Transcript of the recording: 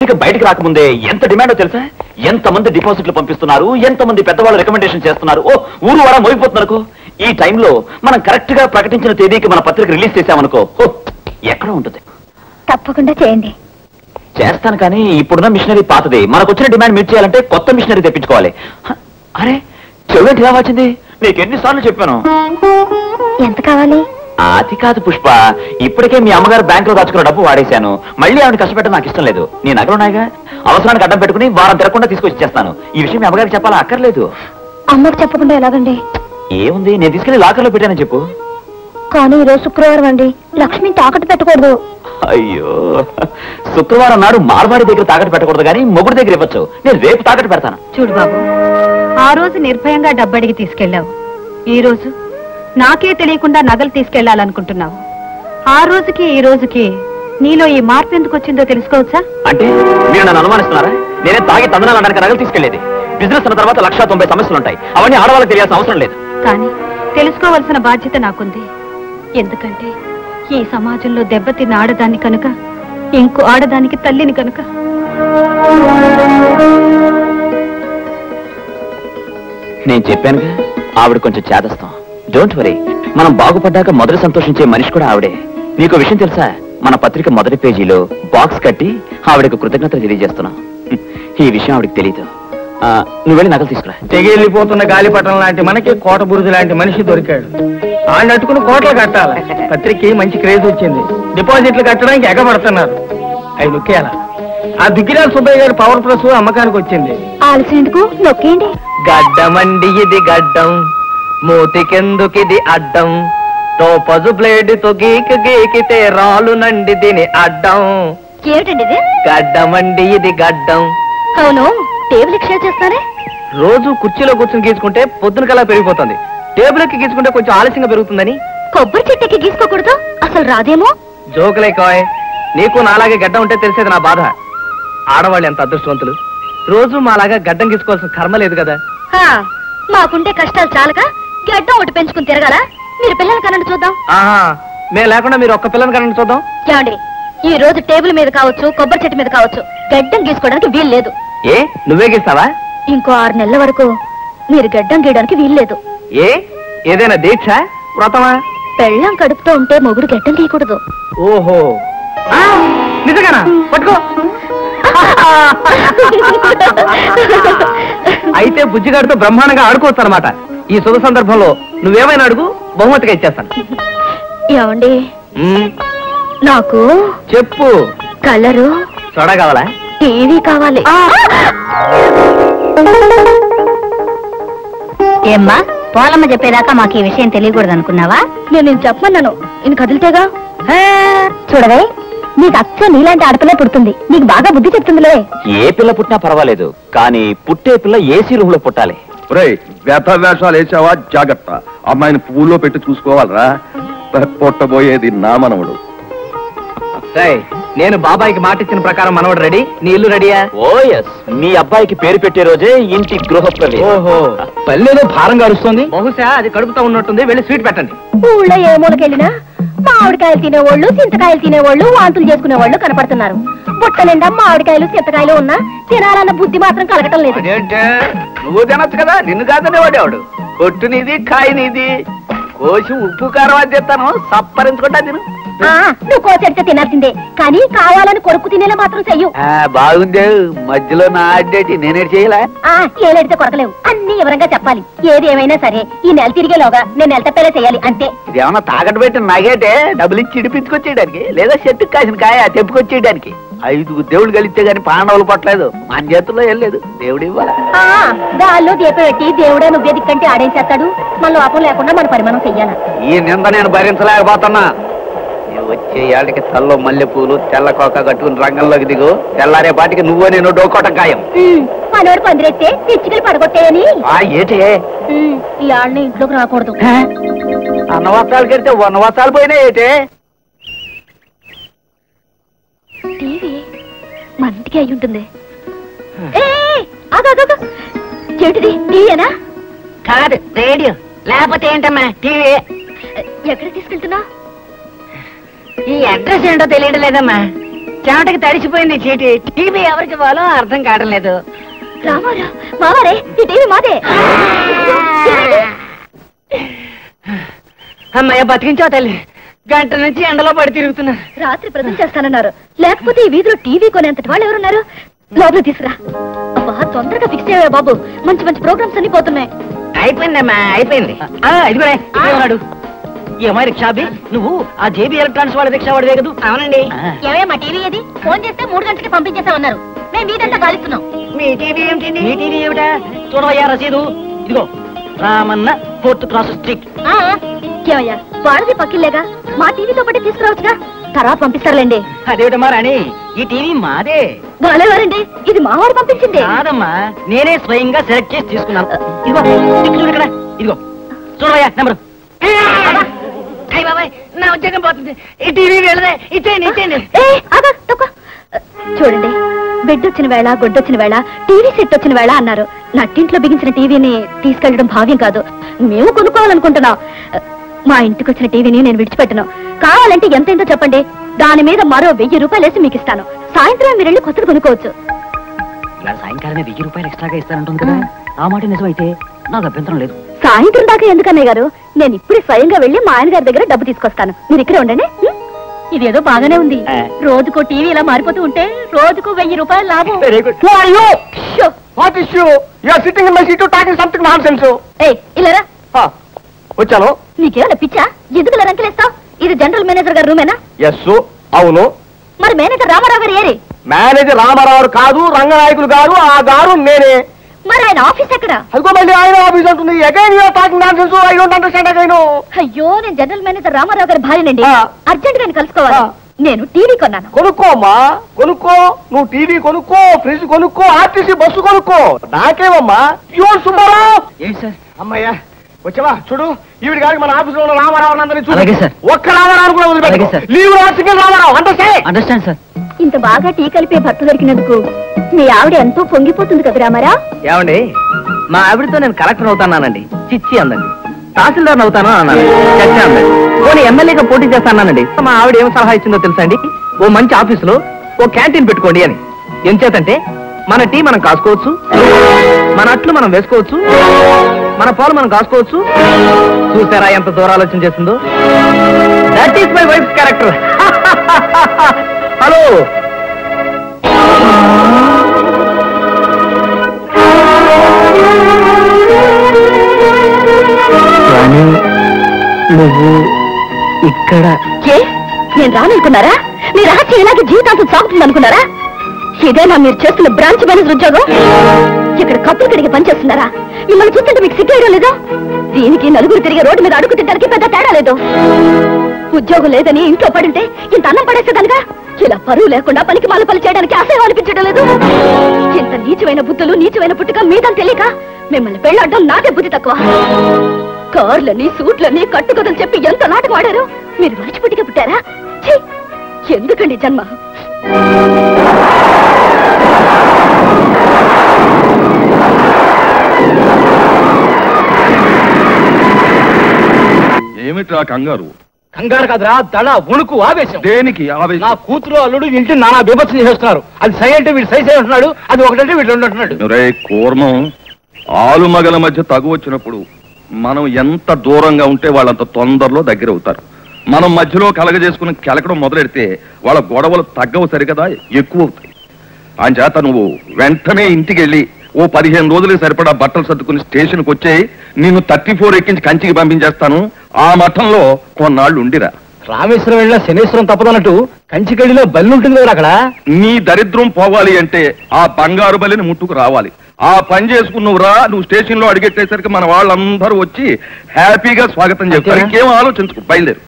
పత్రిక బయటకు రాకముందే ఎంత డిమాండో తెలుసా? ఎంతమంది డిపాజిట్లు పంపిస్తున్నారు, ఎంతమంది పెద్దవాళ్ళు రికమెండేషన్ చేస్తున్నారు, ఓ ఊరు వారా మోగిపోతున్నారు. ఈ టైంలో మనం కరెక్ట్ గా ప్రకటించిన తేదీకి మన పత్రిక రిలీజ్ చేశామనుకో, ఎక్కడ ఉంటుంది? తప్పకుండా చేయండి. చేస్తాను, కానీ ఇప్పుడున్న మిషనరీ పాతది. మనకు వచ్చిన డిమాండ్ మీట్ చేయాలంటే కొత్త మిషనరీ తెప్పించుకోవాలి. అరే చెవిటి ఇలా వచ్చింది, నీకు ఎన్నిసార్లు చెప్పాను. ఎంత కావాలి? అది కాదు పుష్ప, ఇప్పటికే మీ అమ్మగారు బ్యాంక్ లో దాచుకున్న డబ్బు వాడేశాను. మళ్ళీ ఆవిడ కష్టపెట్టడం నాకు ఇష్టం లేదు. నీ నగలున్నాయిగా, అవసరానికి అడ్డం పెట్టుకుని వారం తిరగకుండా తీసుకొచ్చి ఇచ్చేస్తాను. ఈ విషయం మీ అమ్మగారికి చెప్పాలా? అక్కర్లేదు. అమ్మకు చెప్పకుండా ఎలాగండి? ఏముంది, నేను తీసుకెళ్లి లాకర్లో పెట్టానని చెప్పు. కానీ ఈరోజు శుక్రవారం అండి, లక్ష్మి తాకట్టు పెట్టకూడదు. అయ్యో, శుక్రవారం నాడు మార్వాడి దగ్గర తాకట్టు పెట్టకూడదు, కానీ మొగుడి దగ్గర ఇవ్వచ్చు. నేను రేపు తాకట్టు పెడతాను. చూడు బాబు, ఆ రోజు నిర్భయంగా డబ్బడిగి తీసుకెళ్ళావు. ఈ రోజు నాకే తెలియకుండా నగలు తీసుకెళ్లాలనుకుంటున్నావు. ఆ రోజుకి ఈ రోజుకి నీలో ఈ మార్పు ఎందుకు వచ్చిందో తెలుసుకోవచ్చా? అంటే మీరు నన్ను అనుమానిస్తున్నారా? నేనే తాగి తందనాలు అనడానికి నగలు తీసుకెళ్లేది. బిజినెస్ అన్న తర్వాత 190 సమస్యలు ఉంటాయి. అవన్నీ ఆడవాళ్ళకి తెలియాల్సిన అవసరం లేదు. కానీ తెలుసుకోవాల్సిన బాధ్యత నాకుంది. ఎందుకంటే ఈ సమాజంలో దెబ్బతిన్న ఆడదాన్ని కనుక, ఇంకో ఆడదానికి తల్లిని కనుక. నేను చెప్పానుగా, ఆవిడ కొంచెం చేదస్తాం. డోంట్ వరీ, మనం బాగుపడ్డాక మొదటి సంతోషించే మనిషి కూడా ఆవిడే. నీకు విషయం తెలుసా? మన పత్రిక మొదటి పేజీలో బాక్స్ కట్టి ఆవిడకు కృతజ్ఞతలు తెలియజేస్తున్నాం. ఈ విషయం ఆవిడకి తెలీదు. నువ్వు వెళ్ళి నగలు తీసుకురా. తెగిలిపోతున్న గాలిపటం లాంటి మనకి కోట బురుజు లాంటి మనిషి దొరికాడు. ఆయన అట్టుకుని కోట్లు కట్టాలి. పత్రికకి మంచి క్రేజ్ వచ్చింది. డిపాజిట్లు కట్టడానికి ఎగబడుతున్నారు. అవి నొక్కేయాల. ఆ దుగ్గిరాల సుబ్బయ్య గారి పవర్ ప్లస్ అమ్మకానికి వచ్చింది. ఆలస్యం ఎందుకు, నొక్కేయండి. గడ్డమండి ఇది గడ్డం, మూతికెందుకిది అడ్డం, టోపజు బ్లేడ్తో గీకితే రాలునండి దీని అడ్డం. ఏమిటండి ఇది? గడ్డమండి ఇది గడ్డం. అవును, టేబుల్ షేర్ చేస్తారే. రోజు కుర్చీలో కూర్చొని గీసుకుంటే పొద్దున కల్లా పెరిగిపోతుంది. టేబుల్ ఎక్కి గీసుకుంటే కొంచెం ఆలస్యంగా పెరుగుతుందని. కొబ్బరి చెట్టుకి గీసుకోకూడదు, అసలు రాదేమో. జోకులే కాయ్, నీకు నాలాగే గడ్డం ఉంటే తెలిసేది నా బాధ. ఆడవాళ్ళు ఎంత అదృష్టవంతులు. రోజు మాలాగా గడ్డం గీసుకోవాల్సిన కర్మ లేదు కదా. మాకుంటే కష్టాలు చాలక గడ్డం ఒకటి పెంచుకుని తిరగాల. మీరు పిల్లలు కనండి చూద్దాం. మేము లేకుండా మీరు ఒక్క పిల్లని కనండి చూద్దాం. ఏమండి, ఈ రోజు టేబుల్ మీద కావచ్చు, కొబ్బరి చెట్టు మీద కావచ్చు, గడ్డం గీసుకోవడానికి వీలు లేదు. ఏ నువ్వే గీస్తావా? ఇంకో 6 నెలల వరకు మీరు గడ్డం గీయడానికి వీలు లేదు. ఏ ఏదైనా దీక్ష, వ్రతమా? పెళ్ళం కడుపుతో ఉంటే మొగుడు గడ్డం గీయకూడదు. ఓహో, నిజంగానా? పట్టుకో. అయితే బుజ్జిగాడితో బ్రహ్మాండంగా ఆడుకోవచ్చు అనమాట. ఈ శుభ సందర్భంలో నువ్వేమైనా అడుగు, బహుమతిగా ఇచ్చేస్తాను. ఏమండి, నాకు చెప్పు. కలరు సోడా కావాలా? టీవీ కావాలి. ఏమ్మా, పోలమ్మ చెప్పేదాకా మాకు ఈ విషయం తెలియకూడదు అనుకున్నావా? నేను చెప్పమన్నాను, నేను కదిలితేగా. చూడవే, నీకు అచ్చ నీలాంటి ఆడపిల్ల పుడుతుంది. నీకు బాగా బుద్ధి చెప్తుందిలే. ఏ పిల్ల పుట్టినా పర్వాలేదు, కానీ పుట్టే పిల్ల ఏసీ రూమ్ లో పుట్టాలి. వ్యర్థ వేషాలు వేసావా? జాగ్రత్త, అమ్మాయిని పువ్వులో పెట్టి చూసుకోవాలరా. పొట్టబోయేది నా మనవడు. నేను బాబాయికి మాట ఇచ్చిన ప్రకారం మనవడు రెడీ. నీ ఇల్లు రెడీయా? ఓ ఎస్, మీ అబ్బాయికి పేరు పెట్టే రోజే ఇంటి గృహప్రవేశం. ఓహో, పల్లెలో భారంగా అరుస్తోంది. బహుశా అది కడుపుతా ఉన్నట్టుంది. వెళ్ళి స్వీట్ పెట్టండి. ఊళ్ళో ఏ మూలకెళ్ళినా మామిడికాయలు తినేవాళ్ళు, చింతకాయలు తినేవాళ్ళు, వాంతులు చేసుకునేవాళ్ళు కనపడుతున్నారు. బుట్ట నిండా మామిడికాయలు, చింతకాయలు ఉన్నా తినాలన్న బుద్ధి మాత్రం కలగటం లేదు. నువ్వు తినొచ్చు కదా, నిన్ను కాదనే వాడేవాడు. కొట్టు నీది, కాయ నీది. కోసి ఉప్పు కారం అని చెప్తాను, సప్పరించుకుంటా తిను. నువ్వు కోచెడితే తినాల్సిందే, కానీ కావాలని కొరుకు తినేలా మాత్రం చెయ్యు. బాగుందే, మధ్యలో నా అడ్డేటి నేనే చేయలే. ఏలెడితే కొరకలేవు, అన్ని వివరంగా చెప్పాలి. ఏది ఏమైనా సరే ఈ నెల తిరిగేలోగా నేను నెల తప్పేలా చేయాలి, అంతే. ఇదేమన్నా తాకట్టు పెట్టిన నగేటే డబ్బులు ఇచ్చి ఇడిపించుకొచ్చేయడానికి, లేదా చెట్టుకు కాసిన కాయ తెప్పుకొచ్చేయడానికి. 5 దేవుడు కలిస్తే గాని పాండవులు పట్టలేదు. మన చేతుల్లో వెళ్ళలేదు, దేవుడు ఇవ్వాలి. గాల్లో దీపం పెట్టి దేవుడే నువ్వే దిక్కంటే ఆడేం చేస్తాడు. మన లోపం లేకుండా మన పరిమాణం చెయ్యాలి. ఈ నింద నేను భరించలేకపోతున్నా. వచ్చే ఏళ్ళకి తల్లో మల్లెపూలు, తెల్ల కోక కట్టుకుని రంగంలోకి దిగు. తెల్లారే పాటికి నువ్వు నేను డోకోట ఖాయం. మనోడు పందిరెత్తే పిచ్చికలు పడగొట్టేయని. ఏటే ఈ ఆళ్ళని ఇంట్లోకి రాకూడదు. అన్నవత్సాలు కడితే వనవత్సాలు పోయినా ఏటే. టీవీ మన ఇంటికి అయి ఉంటుంది. ఏమిటిది, టీవీనా? కాదు, రేడియో. లేకపోతే ఏంటమ్మా టీవీ? ఎక్కడ తీసుకెళ్తున్నా? ఈ అడ్రస్ ఏంటో తెలియడం లేదమ్మా. చెమటకి తడిసిపోయింది చీటి. టీవీ ఎవరికి ఇవ్వాలో అర్థం కావడం లేదు. రామారా మావారే ఈ టీవీ మాదే. అమ్మయ్య బతికించావు తల్లి. గంట నుంచి ఎండలో పడి తిరుగుతున్నా. రాత్రి ప్రజెంట్ చేస్తానన్నారు, లేకపోతే ఈ వీధిలో టీవీ కొనేంతటి వాళ్ళు ఎవరున్నారు? లోపల తీసుకురా. అబ్బా తొందరగా ఫిక్స్ అయ్యా బాబు, మంచి మంచి ప్రోగ్రామ్స్ అన్ని పోతున్నాయి. అయిపోయిందమ్మా అయిపోయింది. ఇదిగోడు ఏమై రిక్షాబి, నువ్వు ఆ జేబీ ఎలక్ట్రానిక్స్ వాళ్ళ రిక్షా వాడిదే కదా? అవునండి. ఏమేమా టీవీ ఏది? ఫోన్ చేస్తే 3 గంటలకి పంపించేసామన్నారు. మేము వీధంతా గాలిస్తున్నాం. మీ టీవీ ఏమిటండి? మీ టీవీ ఏమిటా? చూడవయ్యా రసీదు. ఇదిగో రామన్న 4th క్లాస్ స్ట్రీట్. ఏమయ్యా వాడిది పక్కిల్లేగా, మా టీవీతో పాటు తీసుకురావచ్చుగా. తర్వాత పంపిస్తారులేండి. అదేమిటమ్మా రాణి, ఈ టీవీ మాదే. గాలేవారండి, ఇది మావాడు పంపించింది. కాదమ్మా, నేనే స్వయంగా సెలెక్ట్ చేసి తీసుకున్నాను. ఇదిగో చూడు ఇక్కడ, ఇదిగో చూడవయ్యా నెంబరు. అయ్య బాబాయ్ నా ఉద్యోగం పోతుంది. ఈ టీవీ వెళ్ళదే, ఇచ్చేయండి ఇచ్చేయండి. చూడండి, బెడ్ వచ్చిన వేళ గొడ్డొచ్చిన వేళ టీవీ సెట్ వచ్చిన వేళ అన్నారు. నట్టింట్లో బిగించిన టీవీని తీసుకెళ్లడం భావ్యం కాదు. మేము కొనుక్కోవాలనుకుంటున్నాం. మా ఇంటికి వచ్చిన టీవీని నేను విడిచిపెట్టను. కావాలంటే ఎంతైందో చెప్పండి, దాని మీద మరో 1000 రూపాయలు వేసి మీకు ఇస్తాను. సాయంత్రం మీరు వెళ్ళి కొత్తది కొనుక్కోవచ్చు. ఇలా సాయంకాలమే 1000 రూపాయలు ఎక్స్ట్రాగా ఇస్తానంటుంది కదా, ఆ మాట నిజమైతే నాకు అభ్యంతరం లేదు. సాయంత్రం దాకా ఎందుకన్నయ్య గారు, నేను ఇప్పుడే స్వయంగా వెళ్ళి మా ఆయన గారి దగ్గర డబ్బు తీసుకొస్తాను. మీరు ఇక్కడే ఉండండి. ఇదేదో బాగానే ఉంది. రోజుకో టీవీ ఇలా మారిపోతూ ఉంటే రోజుకు 1000 రూపాయలు లాభం. Very good. What is you? You are sitting in my seat talking something nonsense. ఇలారా వచ్చాను. నీకేమైనా పిచ్చా? ఎందుకు ఇలా రంకెలేస్తావు? ఇది జనరల్ మేనేజర్ గారు రూమేనా? ఎస్ అవును. మరి మేనేజర్ రామారావు గారు ఏరి? మేనేజర్ రామారావు కాదు, రంగనాయకులు గారు. ఆ గారు నేనే. మరి ఆయన ఆఫీస్ ఎక్కడ? అదిగో మళ్ళీ ఆయన ఆఫీస్ అంటుంది. Again you are talking nonsense. I don't understand again. అయ్యో, నేను జనరల్ మేనేజర్ రామారావు గారి భార్యనండి. అర్జెంట్ గా కలుసుకోవాలి. నేను టీవీ కొన్నాను. కొనుక్కోమ్మా కొనుక్కో. నువ్వు టీవీ కొనుక్కో, ఫ్రిడ్జ్ కొనుక్కో, ఆర్టీసీ బస్సు కొనుక్కో. నాకేమమ్మా ప్యూర్ సుబ్బారావు. ఏంటి సార్? అమ్మయ్యా వచ్చావా? చూడు, ఈవిడ గారికి మన ఆఫీస్ లో ఉన్న రామారావు అందరినీ అలాగే చూడు. సార్. ఒక్క రామారావు కూడా అలాగే వదిలిపెట్టు. సార్. లీవ్ రాసింగల్ రామారావు అంటే అండర్స్టాండ్ సార్. ఇంత బాగా టీ కలిపే భర్త దొరికినందుకు మీ ఆవిడ ఎంతో పొంగిపోతుంది కదా రామారావు. ఏమండి, మా ఆవిడతో నేను కలెక్టర్ అవుతానండి, చిచ్చి అందండి. తహసీల్దార్ అవుతాను అన్నాను, చచ్చి అందండి. పోనీ ఎమ్మెల్యేగా పోటీ చేస్తానండి. మా ఆవిడ ఏం సలహా ఇచ్చిందో తెలుసా అండి? ఓ మంచి ఆఫీసులో ఓ క్యాంటీన్ పెట్టుకోండి అని. ఏం చేతంటే మన టీ మనం కాసుకోవచ్చు, మన అట్లు మనం వేసుకోవచ్చు, మన పాలు మనం కాసుకోవచ్చు. చూసారా ఎంత దూరాలోచన చేస్తుందో? That is my wife character. Hello, నువ్వు ఇక్కడ నేను రాననుకున్నారా? మీ రహస్యం ఇలాగే జీవితాంతం సాగుతుంది అనుకున్నారా? ఇదేనా మీరు చేస్తున్న బ్రాంచ్ మేనేజర్ ఉద్యోగం? ఇక్కడ కప్పులు కడిగి పనిచేస్తున్నారా? మిమ్మల్ని చూస్తుంటే మీకు సిగ్గేయడం లేదు? దీనికి నలుగురు తిరిగే రోడ్డు మీద అడుగు తిట్టడానికి పెద్ద తేడా లేదు. ఉద్యోగం లేదని ఇంట్లో పడుంటే ఇంత అన్నం పడేసేదానిగా ఇలా పరువు లేకుండా పనికి మాల పని చేయడానికి అసహ్యం అనిపించడం లేదు. ఇంత నీచమైన బుద్ధులు, నీచమైన పుట్టుక మీదని తెలియక మిమ్మల్ని పెళ్లాడడం నాదే బుద్ధి తక్కువ. కార్లని, సూట్లని, కట్టుకథలు చెప్పి ఎంత నాటకం ఆడారు. మీరు మర్చిపుట్టిగా పుట్టారా? ఎందుకండి జన్మ? ఏమిట్రా కంగారు? కంగారు కాదురా, దళ, వణుకు, ఆవేశం. దేనికి ఆవేశం? నా కూతురు అల్లుడు ఇంటి నానా బీభత్సం చేస్తున్నారు. అది సై అంటే వీడు సై సై అంటున్నాడు, అది ఒకటంటే వీడు 2 అంటున్నాడు. రే కూర్మం, ఆలు మగల మధ్య తగు వచ్చినప్పుడు మనం ఎంత దూరంగా ఉంటే వాళ్ళంత తొందరలో దగ్గర అవుతారు. మనం మధ్యలో కలగజేసుకుని కెలకడం మొదలెడితే వాళ్ళ గొడవలు తగ్గవు సరికదా, ఎక్కువ అవుతాయి. అంచేత నువ్వు వెంటనే ఇంటికి వెళ్ళి ఓ 15 రోజులకి సరిపడా బట్టలు సర్దుకుని స్టేషన్కి వచ్చేయి. నిన్ను 34 ఎక్కించి కంచికి పంపించేస్తాను. ఆ మఠంలో కొన్నాళ్ళు ఉండిరా. రామేశ్వరం వెళ్ళిన శనేశ్వరం తప్పదన్నట్టు కంచికడిలో బలి ఉంటుంది కదా అక్కడ. నీ దరిద్రం పోవాలి అంటే ఆ బంగారు బలిని ముట్టుకు రావాలి. ఆ పని చేసుకున్నవురా, నువ్వు స్టేషన్ లో అడిగెట్టేసరికి మన వాళ్ళందరూ వచ్చి హ్యాపీగా స్వాగతం చెప్తారు. ఇంకేం ఆలోచించుకో, బయలుదేరు.